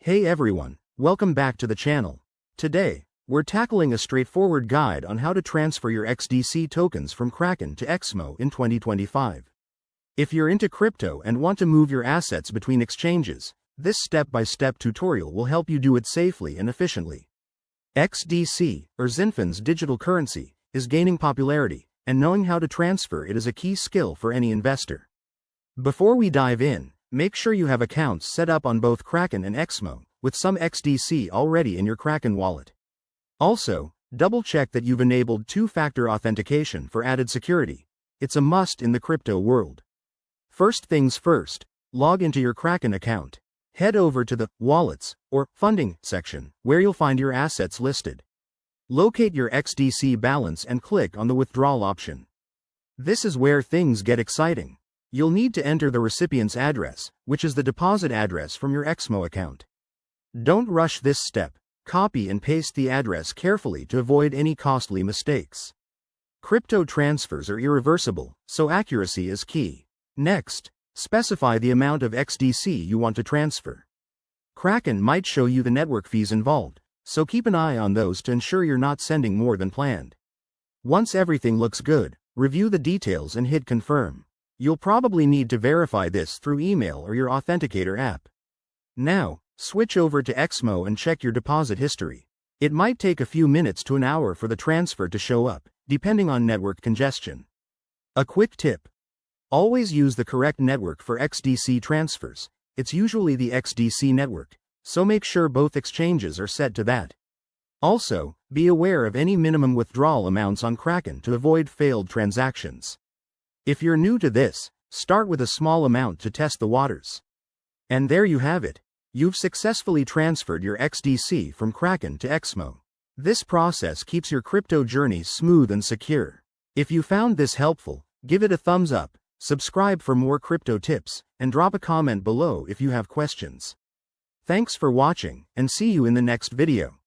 Hey everyone, welcome back to the channel. Today, we're tackling a straightforward guide on how to transfer your XDC tokens from Kraken to Exmo in 2025. If you're into crypto and want to move your assets between exchanges, this step-by-step tutorial will help you do it safely and efficiently. XDC, or Zinfin's digital currency, is gaining popularity, and knowing how to transfer it is a key skill for any investor. Before we dive in, make sure you have accounts set up on both Kraken and Exmo, with some XDC already in your Kraken wallet. Also, double-check that you've enabled two-factor authentication for added security. It's a must in the crypto world. First things first, log into your Kraken account. Head over to the Wallets, or Funding section, where you'll find your assets listed. Locate your XDC balance and click on the Withdrawal option. This is where things get exciting. You'll need to enter the recipient's address, which is the deposit address from your Exmo account. Don't rush this step. Copy and paste the address carefully to avoid any costly mistakes. Crypto transfers are irreversible, so accuracy is key. Next, specify the amount of XDC you want to transfer. Kraken might show you the network fees involved, so keep an eye on those to ensure you're not sending more than planned. Once everything looks good, review the details and hit confirm. You'll probably need to verify this through email or your authenticator app. Now, switch over to Exmo and check your deposit history. It might take a few minutes to an hour for the transfer to show up, depending on network congestion. A quick tip: always use the correct network for XDC transfers. It's usually the XDC network, so make sure both exchanges are set to that. Also, be aware of any minimum withdrawal amounts on Kraken to avoid failed transactions. If you're new to this, start with a small amount to test the waters. And there you have it. You've successfully transferred your XDC from Kraken to Exmo. This process keeps your crypto journey smooth and secure. If you found this helpful, give it a thumbs up, subscribe for more crypto tips, and drop a comment below if you have questions. Thanks for watching, and see you in the next video.